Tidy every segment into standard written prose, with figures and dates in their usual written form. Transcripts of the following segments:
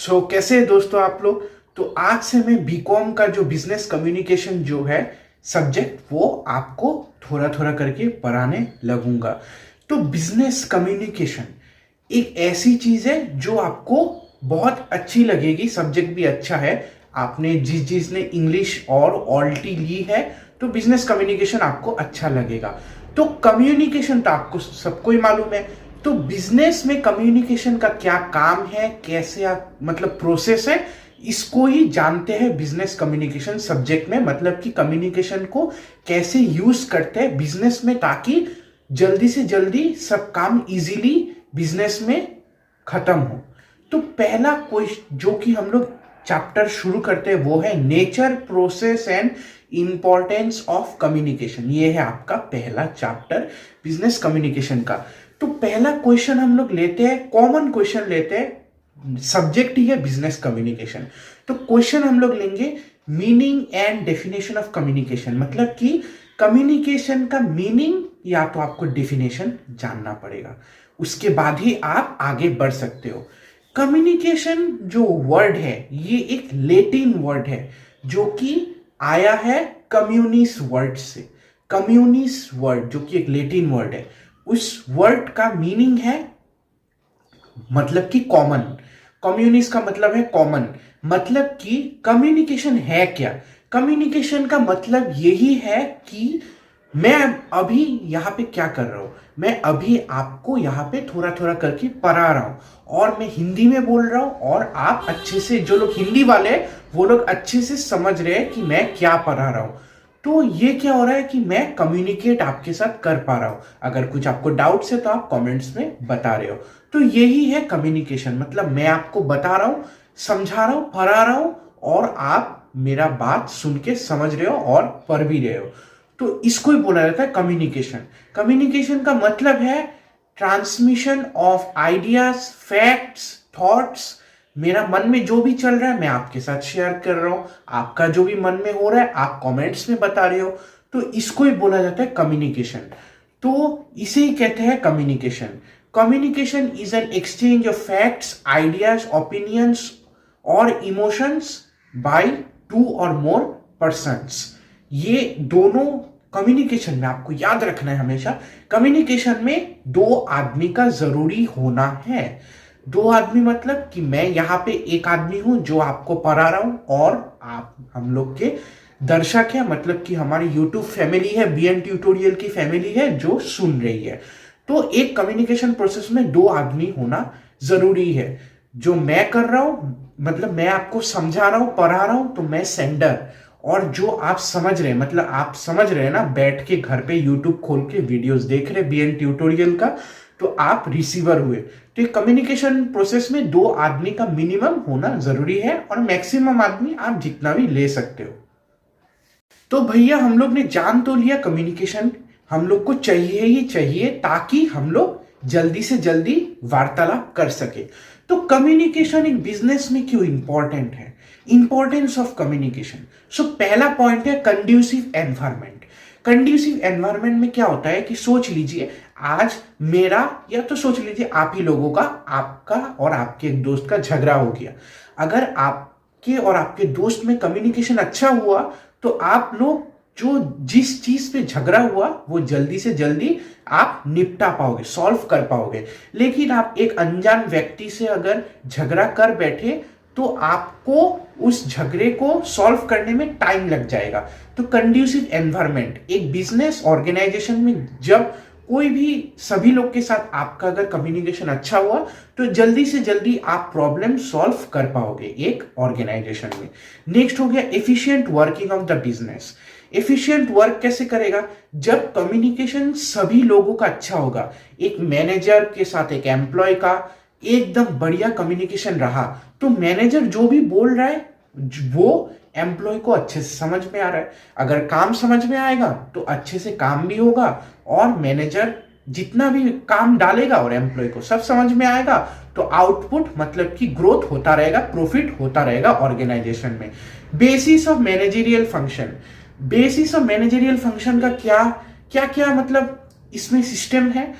कैसे हैं दोस्तों आप लोग। तो आज से मैं बीकॉम का जो बिजनेस कम्युनिकेशन जो है सब्जेक्ट वो आपको थोड़ा थोड़ा करके पढ़ाने लगूंगा। तो बिजनेस कम्युनिकेशन एक ऐसी चीज है जो आपको बहुत अच्छी लगेगी। सब्जेक्ट भी अच्छा है। आपने जिस ने इंग्लिश और ऑल्टी ली है तो बिजनेस कम्युनिकेशन आपको अच्छा लगेगा। तो कम्युनिकेशन तो आपको सबको ही मालूम है। तो बिजनेस में कम्युनिकेशन का क्या काम है, कैसे मतलब प्रोसेस है, इसको ही जानते हैं बिजनेस कम्युनिकेशन सब्जेक्ट में। मतलब कि कम्युनिकेशन को कैसे यूज करते हैं बिजनेस में ताकि जल्दी से जल्दी सब काम इजीली बिजनेस में खत्म हो। तो पहला क्वेश्चन जो कि हम लोग चैप्टर शुरू करते हैं वो है nature, process and importance of communication. ये है आपका पहला चैप्टर बिजनेस कम्युनिकेशन का। तो पहला क्वेश्चन हम लोग लेते हैं, कॉमन क्वेश्चन लेते हैं, सब्जेक्ट ही है बिजनेस कम्युनिकेशन। तो क्वेश्चन हम लोग लेंगे meaning and definition of communication. मतलब कि कम्युनिकेशन का मीनिंग या तो आपको डेफिनेशन जानना पड़ेगा, उसके बाद ही आप आगे बढ़ सकते हो। कम्युनिकेशन जो वर्ड है ये एक लैटिन वर्ड है जो कि आया है कम्युनिस वर्ड से। कम्युनिस वर्ड जो कि एक लैटिन वर्ड है, उस वर्ड का मीनिंग है मतलब कि कॉमन। कम्युनिस्ट का मतलब है कॉमन। मतलब कि कम्युनिकेशन है क्या? कम्युनिकेशन का मतलब यही है कि मैं अभी यहां पे क्या कर रहा हूं। मैं अभी आपको यहां पे थोड़ा थोड़ा करके पढ़ा रहा हूं और मैं हिंदी में बोल रहा हूं और आप अच्छे से, जो लोग हिंदी वाले हैं वो लोग अच्छे से समझ रहे हैं कि मैं क्या पढ़ा रहा हूं। तो ये क्या हो रहा है कि मैं कम्युनिकेट आपके साथ कर पा रहा हूं। अगर कुछ आपको डाउट्स है तो आप कमेंट्स में बता रहे हो। तो यही है कम्युनिकेशन। मतलब मैं आपको बता रहा हूं, समझा रहा हूं, पढ़ा रहा हूं और आप मेरा बात सुन के समझ रहे हो और पढ़ भी रहे हो। तो इसको ही बोला जाता है कम्युनिकेशन। कम्युनिकेशन का मतलब है transmission of ideas, facts, thoughts. मेरा मन में जो भी चल रहा है मैं आपके साथ शेयर कर रहा हूं। आपका जो भी मन में हो रहा है आप कमेंट्स में बता रहे हो। तो इसको ही बोला जाता है कम्युनिकेशन। तो इसे ही कहते हैं communication. Communication is an exchange of facts, ideas, opinions और इमोशंस बाय टू और मोर पर्सन्स। ये दोनों कम्युनिकेशन में आपको याद रखना है हमेशा, कम्युनिकेशन में दो आदमी का जरूरी होना है। दो आदमी मतलब कि मैं यहां पे एक आदमी हूं जो आपको पढ़ा रहा हूं और आप हम लोग के दर्शक है, मतलब कि हमारी यूट्यूब फैमिली है, बीएन ट्यूटोरियल की फैमिली है जो सुन रही है। तो एक कम्युनिकेशन प्रोसेस में दो आदमी होना जरूरी है। जो मैं कर रहा हूं मतलब मैं आपको समझा रहा हूं, पढ़ा रहा हूं, तो मैं सेंडर, और जो आप समझ रहे हैं मतलब आप समझ रहे हैं ना, बैठ के घर पे यूट्यूब खोल के वीडियोस देख रहे बीएन ट्यूटोरियल का, तो आप रिसीवर हुए। तो कम्युनिकेशन प्रोसेस में दो आदमी का मिनिमम होना जरूरी है और मैक्सिमम आदमी आप जितना भी ले सकते हो। तो भैया हम लोग ने जान तो लिया कम्युनिकेशन हम लोग को चाहिए ही चाहिए ताकि हम लोग जल्दी से जल्दी वार्तालाप कर सके। तो कम्युनिकेशन एक बिजनेस में क्यों इंपॉर्टेंट है? Importance of communication. सो पहला पॉइंट है कंड्यूसिव एनवायरनमेंट। कंड्यूसिव एनवायरनमेंट में क्या होता है कि सोच लीजिए आज मेरा या तो सोच लीजिए आप ही लोगों का, आपका और आपके एक दोस्त का झगड़ा हो गया। अगर आपके और आपके दोस्त में कम्युनिकेशन अच्छा हुआ तो आप लोग जो जिस चीज पे झगड़ा हुआ वो जल्दी से जल्दी आप निपटा पाओगे, सॉल्व कर पाओगे। लेकिन आप एक अनजान व्यक्ति से अगर झगड़ा कर बैठे तो आपको उस झगड़े को सॉल्व करने में टाइम लग जाएगा। तो कंड्यूसिव एनवायरनमेंट एक बिजनेस ऑर्गेनाइजेशन में, जब कोई भी सभी लोग के साथ आपका अगर कम्युनिकेशन अच्छा हुआ तो जल्दी से जल्दी आप प्रॉब्लम सॉल्व कर पाओगे एक ऑर्गेनाइजेशन में। नेक्स्ट हो गया efficient working of the business. Efficient work कैसे करेगा? जब कम्युनिकेशन सभी लोगों का अच्छा होगा। एक मैनेजर के साथ एक एम्प्लॉय का एकदम बढ़िया कम्युनिकेशन रहा तो मैनेजर जो भी बोल रहा है वो एम्प्लॉय को अच्छे से समझ में आ रहा है। अगर काम समझ में आएगा तो अच्छे से काम भी होगा और मैनेजर जितना भी काम डालेगा और एम्प्लॉय को सब समझ में आएगा तो आउटपुट मतलब कि ग्रोथ होता रहेगा, प्रॉफिट होता रहेगा ऑर्गेनाइजेशन में। Basis of managerial function. Basis of managerial function का क्या क्या क्या मतलब इसमें सिस्टम है।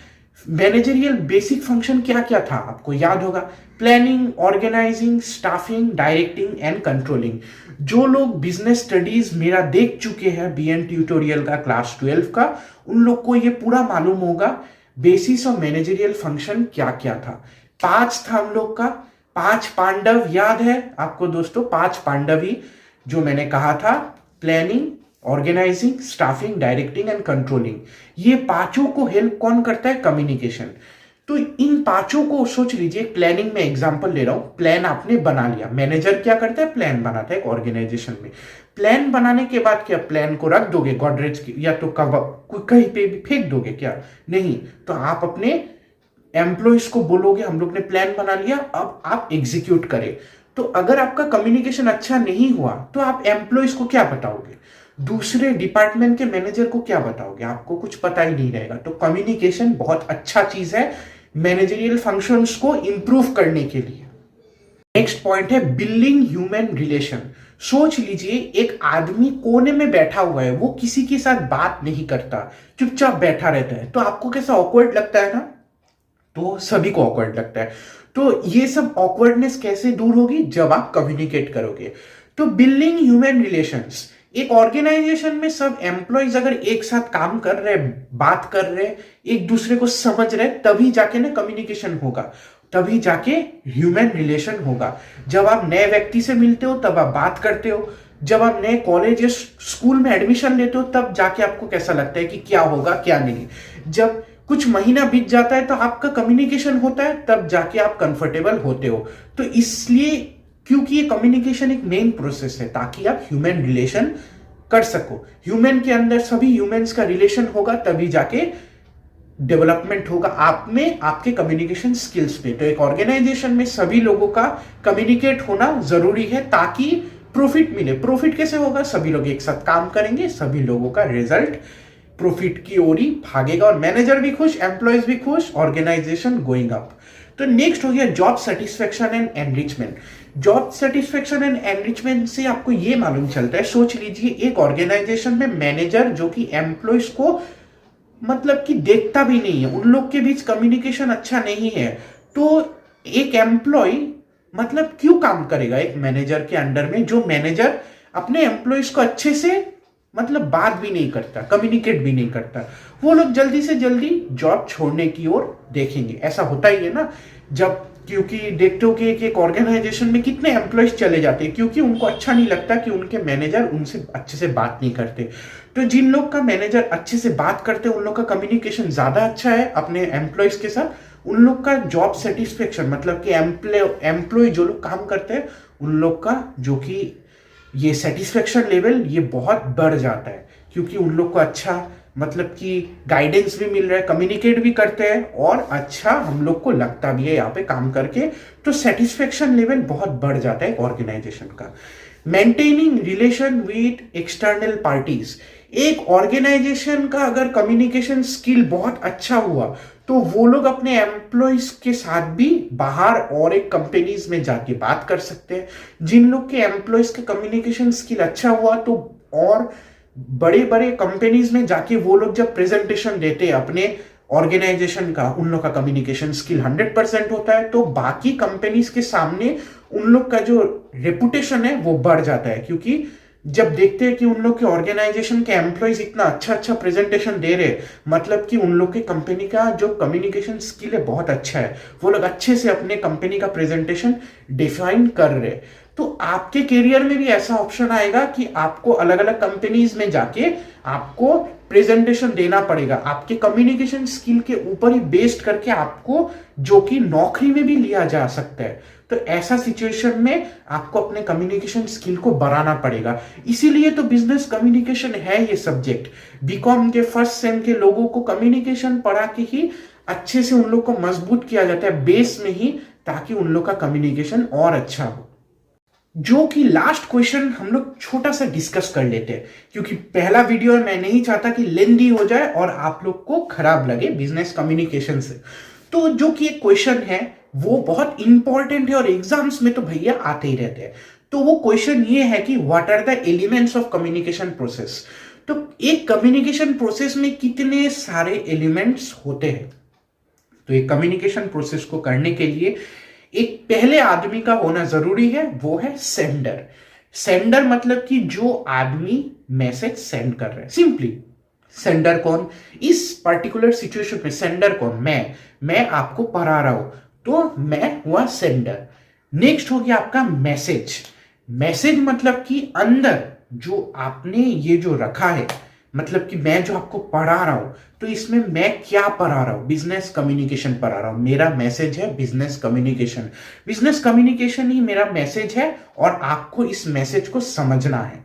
मैनेजरियल बेसिक फंक्शन क्या क्या था आपको याद होगा? Planning, organising, staffing, directing and controlling. जो लोग बिजनेस स्टडीज मेरा देख चुके हैं बीएन ट्यूटोरियल का क्लास 12 का, उन लोग को ये पूरा मालूम होगा बेसिस ऑफ मैनेजरियल फंक्शन क्या क्या था। 5 था हम लोग का। 5 पांडव याद है आपको दोस्तों? 5 पांडव ही जो मैंने कहा था, planning, organising, staffing, directing and controlling. ये पांचों को हेल्प कौन करता है? कम्युनिकेशन। तो इन पांचों को सोच लीजिए, प्लानिंग में एग्जांपल ले रहा हूं। प्लान आपने बना लिया, मैनेजर क्या करता है? प्लान बनाता है एक ऑर्गेनाइजेशन में। प्लान बनाने के बाद क्या प्लान को रख दोगे गॉडरेज की या तो कहीं पे भी फेंक दोगे क्या? नहीं। तो आप अपने एम्प्लॉयज को बोलोगे हम लोग ने प्लान बना लिया, अब आप एग्जीक्यूट करें। तो अगर आपका कम्युनिकेशन अच्छा नहीं हुआ तो आप एम्प्लॉयज को क्या बताओगे? दूसरे डिपार्टमेंट के मैनेजर को क्या बताओगे? आपको कुछ पता ही नहीं रहेगा। तो कम्युनिकेशन बहुत अच्छा चीज है मैनेजरियल फंक्शंस को इंप्रूव करने के लिए। नेक्स्ट पॉइंट है बिल्डिंग ह्यूमन रिलेशन। सोच लीजिए एक आदमी कोने में बैठा हुआ है, वो किसी के साथ बात नहीं करता, चुपचाप बैठा रहता है। तो आपको कैसा ऑकवर्ड लगता है ना? तो सभी को ऑकवर्ड लगता है। तो ये सब ऑकवर्डनेस कैसे दूर होगी? जब आप कम्युनिकेट करोगे। तो बिल्डिंग ह्यूमन रिलेशंस, एक ऑर्गेनाइजेशन में सब एम्प्लॉयज अगर एक साथ काम कर रहे, बात कर रहे, एक दूसरे को समझ रहे, तभी जाके ना कम्युनिकेशन होगा, तभी जाके ह्यूमन रिलेशन होगा। जब आप नए व्यक्ति से मिलते हो तब आप बात करते हो, जब आप नए कॉलेज या स्कूल में एडमिशन लेते हो तब जाके आपको कैसा लगता है कि क्या होगा क्या नहीं। जब कुछ महीना बीत जाता है तो आपका कम्युनिकेशन होता है, तब जाके आप कंफर्टेबल होते हो। तो इसलिए, क्योंकि ये कम्युनिकेशन एक मेन प्रोसेस है ताकि आप ह्यूमन रिलेशन कर सको। ह्यूमन के अंदर सभी ह्यूमंस का रिलेशन होगा, तभी जाके डेवलपमेंट होगा आप में, आपके कम्युनिकेशन स्किल्स पे। तो एक ऑर्गेनाइजेशन में सभी लोगों का कम्युनिकेट होना जरूरी है ताकि प्रॉफिट मिले। प्रॉफिट कैसे होगा? सभी लोग एक साथ काम करेंगे, सभी लोगों का रिजल्ट प्रॉफिट की ओर ही भागेगा और मैनेजर भी खुश, एम्प्लॉयज भी खुश, ऑर्गेनाइजेशन गोइंग अप। तो नेक्स्ट हो गया job satisfaction and enrichment. Job satisfaction and enrichment से आपको ये मालूम चलता है, सोच लीजिए एक ऑर्गेनाइजेशन में मैनेजर जो कि एम्प्लॉयज को मतलब कि देखता भी नहीं है, उन लोग के बीच कम्युनिकेशन अच्छा नहीं है, तो एक एम्प्लॉय मतलब क्यों काम करेगा एक मैनेजर के अंडर में, जो मैनेजर अपने एम्प्लॉयज को अच्छे से मतलब बात भी नहीं करता, कम्युनिकेट भी नहीं करता। वो लोग जल्दी से जल्दी जॉब छोड़ने की ओर देखेंगे। ऐसा होता ही है ना, जब क्योंकि देखते हो कि एक ऑर्गेनाइजेशन में कितने एम्प्लॉयज चले जाते हैं क्योंकि उनको अच्छा नहीं लगता कि उनके मैनेजर उनसे अच्छे से बात नहीं करते। तो जिन लोग का मैनेजर अच्छे से बात करते हैं, उन लोग का कम्युनिकेशन ज्यादा अच्छा है अपने एम्प्लॉयज के साथ, उन लोग का जॉब सेटिस्फेक्शन मतलब कि एम्प्लॉय जो लोग काम करते हैं उन लोग का जो कि ये सेटिस्फेक्शन लेवल ये बहुत बढ़ जाता है, क्योंकि उन लोग को अच्छा मतलब कि गाइडेंस भी मिल रहा है, कम्युनिकेट भी करते हैं और अच्छा हम लोग को लगता भी है यहाँ पे काम करके। तो सेटिस्फेक्शन लेवल बहुत बढ़ जाता है ऑर्गेनाइजेशन का। Maintaining relation with external parties, एक ऑर्गेनाइजेशन का अगर कम्युनिकेशन स्किल बहुत अच्छा हुआ तो वो लोग अपने एम्प्लॉयज के साथ भी बाहर और एक कंपनीज में जाके बात कर सकते हैं। जिन लोग के एम्प्लॉयज के कम्युनिकेशन स्किल अच्छा हुआ तो और बड़े बड़े कंपनीज में जाके वो लोग जब प्रेजेंटेशन देते हैं अपने ऑर्गेनाइजेशन का, उन लोग का कम्युनिकेशन स्किल 100% होता है, तो बाकी कंपनीज के सामने उन लोग का जो रेपुटेशन है वो बढ़ जाता है। क्योंकि जब देखते हैं कि उन लोग के ऑर्गेनाइजेशन के एम्प्लॉयज इतना अच्छा अच्छा प्रेजेंटेशन दे रहे, मतलब कि उन लोग के कंपनी का जो कम्युनिकेशन स्किल है बहुत अच्छा है, वो लोग अच्छे से अपने कंपनी का प्रेजेंटेशन डिफाइन कर रहे। तो आपके करियर में भी ऐसा ऑप्शन आएगा कि आपको अलग अलग कंपनीज में जाके आपको प्रेजेंटेशन देना पड़ेगा, आपके कम्युनिकेशन स्किल के ऊपर ही बेस्ड करके आपको, जो कि नौकरी में भी लिया जा सकता है। तो ऐसा सिचुएशन में आपको अपने कम्युनिकेशन स्किल को बढ़ाना पड़ेगा। इसीलिए तो बिजनेस कम्युनिकेशन है ये सब्जेक्ट। बीकॉम के फर्स्ट सेम के लोगों को कम्युनिकेशन पढ़ा के ही अच्छे से उन लोग को मजबूत किया जाता है बेस में ही, ताकि उन लोग का कम्युनिकेशन और अच्छा हो। जो कि लास्ट क्वेश्चन हम लोग छोटा सा डिस्कस कर लेते हैं, क्योंकि पहला वीडियो मैं नहीं चाहता कि लेंदी हो जाए और आप लोग को खराब लगे बिजनेस कम्युनिकेशन से। तो जो कि एक क्वेश्चन है वो बहुत इंपॉर्टेंट है और एग्जाम्स में तो भैया आते ही रहते हैं। तो वो क्वेश्चन ये है कि what are the elements of communication process. तो एक कम्युनिकेशन प्रोसेस में कितने सारे एलिमेंट्स होते हैं? तो एक कम्युनिकेशन प्रोसेस को करने के लिए एक पहले आदमी का होना जरूरी है, वो है सेंडर। सेंडर मतलब कि जो आदमी मैसेज सेंड कर रहा है। सिंपली सेंडर कौन, इस पर्टिकुलर सिचुएशन में सेंडर कौन, मैं आपको पढ़ा रहा हूं तो मैं हुआ सेंडर। नेक्स्ट हो गया आपका मैसेज। मैसेज मतलब कि अंदर जो आपने ये जो रखा है, मतलब कि मैं जो आपको पढ़ा रहा हूं तो इसमें मैं क्या पढ़ा रहा हूं, बिजनेस कम्युनिकेशन पढ़ा रहा हूं। मेरा मैसेज है बिजनेस कम्युनिकेशन, बिजनेस कम्युनिकेशन ही मेरा मैसेज है और आपको इस मैसेज को समझना है।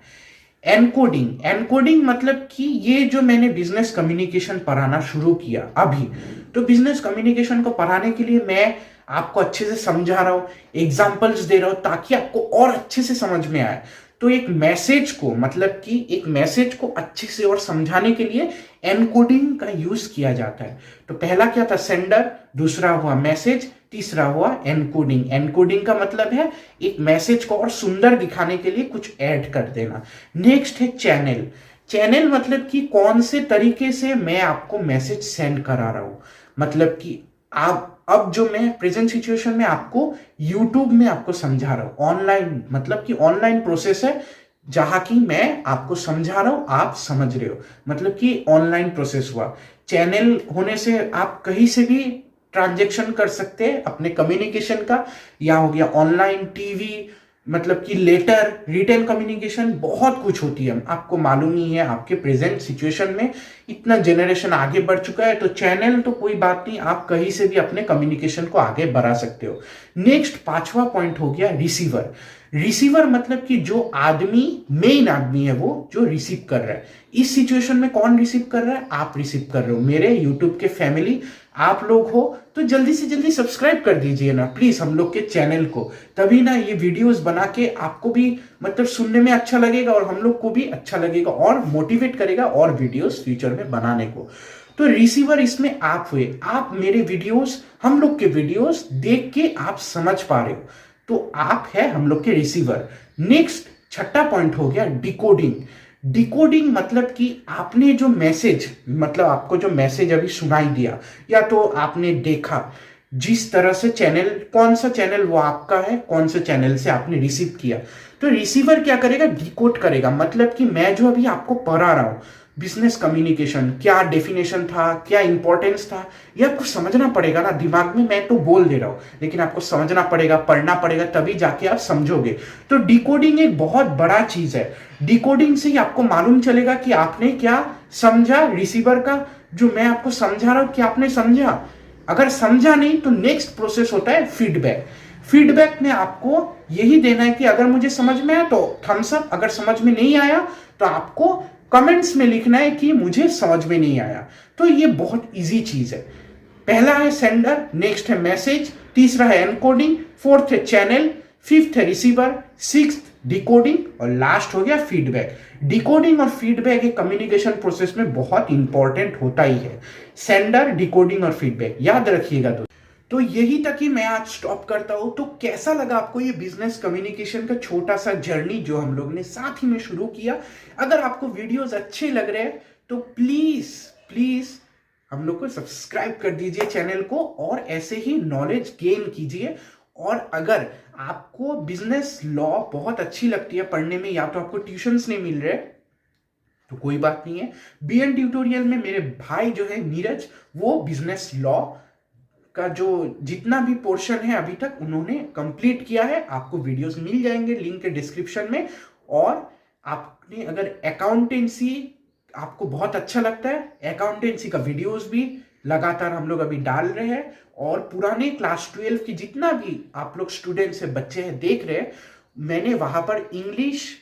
एनकोडिंग, एनकोडिंग मतलब कि ये जो मैंने बिजनेस कम्युनिकेशन पढ़ाना शुरू किया अभी, तो बिजनेस कम्युनिकेशन को पढ़ाने के लिए मैं आपको अच्छे से समझा रहा हूं, एग्जांपल्स दे रहा हूं ताकि आपको और अच्छे से समझ में आए। तो एक मैसेज को, मतलब कि एक मैसेज को अच्छे से और समझाने के लिए एनकोडिंग का यूज किया जाता है। तो पहला क्या था, सेंडर, दूसरा हुआ मैसेज, तीसरा हुआ एनकोडिंग। एनकोडिंग का मतलब है एक मैसेज को और सुंदर दिखाने के लिए कुछ ऐड कर देना। नेक्स्ट है चैनल। चैनल मतलब कि कौन से तरीके से मैं आपको मैसेज सेंड करा रहा हूं, मतलब कि आप अब जो मैं प्रेजेंट सिचुएशन में आपको यूट्यूब में आपको समझा रहा हूं, ऑनलाइन मतलब कि ऑनलाइन प्रोसेस है जहां की मैं आपको समझा रहा हूं, आप समझ रहे हो, मतलब कि ऑनलाइन प्रोसेस हुआ। चैनल होने से आप कहीं से भी ट्रांजेक्शन कर सकते हैं अपने कम्युनिकेशन का, या हो गया ऑनलाइन टीवी, मतलब कि लेटर, रिटेल कम्युनिकेशन, बहुत कुछ होती है, आपको मालूम ही है। आपके प्रेजेंट सिचुएशन में इतना जनरेशन आगे बढ़ चुका है, तो चैनल तो कोई बात नहीं, आप कहीं से भी अपने कम्युनिकेशन को आगे बढ़ा सकते हो। नेक्स्ट पांचवा पॉइंट हो गया रिसीवर। रिसीवर मतलब कि जो आदमी, मेन आदमी है वो जो रिसीव कर रहा है। इस सिचुएशन में कौन रिसीव कर रहा है, आप रिसीव कर रहे हो। मेरे यूट्यूब के फैमिली आप लोग हो तो जल्दी से जल्दी सब्सक्राइब कर दीजिए ना प्लीज हम लोग के चैनल को, तभी ना ये वीडियोस बना के आपको भी मतलब सुनने में अच्छा लगेगा और हम लोग को भी अच्छा लगेगा और मोटिवेट करेगा और वीडियोस फ्यूचर में बनाने को। तो रिसीवर इसमें आप हुए, आप मेरे वीडियोस, हम लोग के वीडियोस देख के आप समझ पा रहे हो, तो आप है हम लोग के रिसीवर। नेक्स्ट छठा पॉइंट हो गया डिकोडिंग। डिकोडिंग मतलब कि आपने जो मैसेज, मतलब आपको जो मैसेज अभी सुनाई दिया या तो आपने देखा, जिस तरह से चैनल, कौन सा चैनल वो आपका है, कौन से चैनल से आपने रिसीव किया, तो रिसीवर क्या करेगा, डिकोड करेगा। मतलब कि मैं जो अभी आपको पढ़ा रहा हूं बिजनेस कम्युनिकेशन, क्या डेफिनेशन था, क्या इंपॉर्टेंस था, ये आपको समझना पड़ेगा ना। दिमाग में मैं तो बोल दे रहा हूं लेकिन आपको समझना पड़ेगा, पढ़ना पड़ेगा, तभी जाके आप समझोगे। तो डिकोडिंग एक बहुत बड़ा चीज है। डिकोडिंग से ही आपको मालूम चलेगा कि आपने क्या समझा, रिसीवर का जो मैं आपको समझा रहा हूं क्या आपने समझा। अगर समझा नहीं तो नेक्स्ट प्रोसेस होता है फीडबैक। फीडबैक में आपको यही देना है कि अगर मुझे समझ में आया तो थम्स अप, अगर समझ में नहीं आया तो आपको कमेंट्स में लिखना है कि मुझे समझ में नहीं आया। तो ये बहुत इजी चीज है। पहला है सेंडर, नेक्स्ट है मैसेज, तीसरा है एनकोडिंग, फोर्थ है चैनल, फिफ्थ है रिसीवर, सिक्स्थ डिकोडिंग और लास्ट हो गया फीडबैक। डिकोडिंग और फीडबैक एक कम्युनिकेशन प्रोसेस में बहुत इंपॉर्टेंट होता ही है। सेंडर, डिकोडिंग और फीडबैक याद रखिएगा दोस्तों। तो यही तक ही मैं आज स्टॉप करता हूं। तो कैसा लगा आपको ये बिजनेस कम्युनिकेशन का छोटा सा जर्नी जो हम लोग ने साथ ही में शुरू किया। अगर आपको वीडियोस अच्छे लग रहे हैं तो प्लीज प्लीज हम लोग को सब्सक्राइब कर दीजिए चैनल को और ऐसे ही नॉलेज गेन कीजिए। और अगर आपको बिजनेस लॉ बहुत अच्छी लगती है पढ़ने में, या तो आपको ट्यूशंस नहीं मिल रहे तो कोई बात नहीं है, बीएन ट्यूटोरियल में मेरे भाई जो है नीरज, वो बिजनेस लॉ का जो जितना भी पोर्शन है अभी तक उन्होंने कंप्लीट किया है। आपको वीडियोस मिल जाएंगे लिंक के डिस्क्रिप्शन में। और आपने अगर अकाउंटेंसी आपको बहुत अच्छा लगता है, अकाउंटेंसी का वीडियोस भी लगातार हम लोग अभी डाल रहे हैं। और पुराने क्लास 12 की जितना भी आप लोग स्टूडेंट्स है, बच्चे हैं, देख रहे हैं, मैंने वहां पर इंग्लिश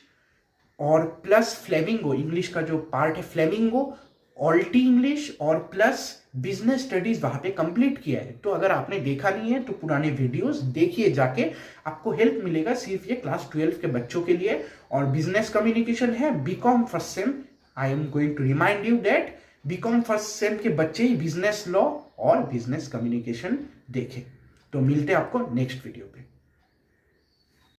और प्लस फ्लेमिंगो, इंग्लिश का जो पार्ट है फ्लेमिंगो, ऑल्टी इंग्लिश और प्लस बिजनेस स्टडीज वहां पे कंप्लीट किया है। तो अगर आपने देखा नहीं है तो पुराने वीडियोस देखिए जाके, आपको हेल्प मिलेगा। सिर्फ ये क्लास 12 के बच्चों के लिए और बिजनेस कम्युनिकेशन है BCom first sem. I am going to remind you that BCom first sem के बच्चे ही बिजनेस लॉ और बिजनेस कम्युनिकेशन देखें। तो मिलते हैं आपको नेक्स्ट वीडियो पे।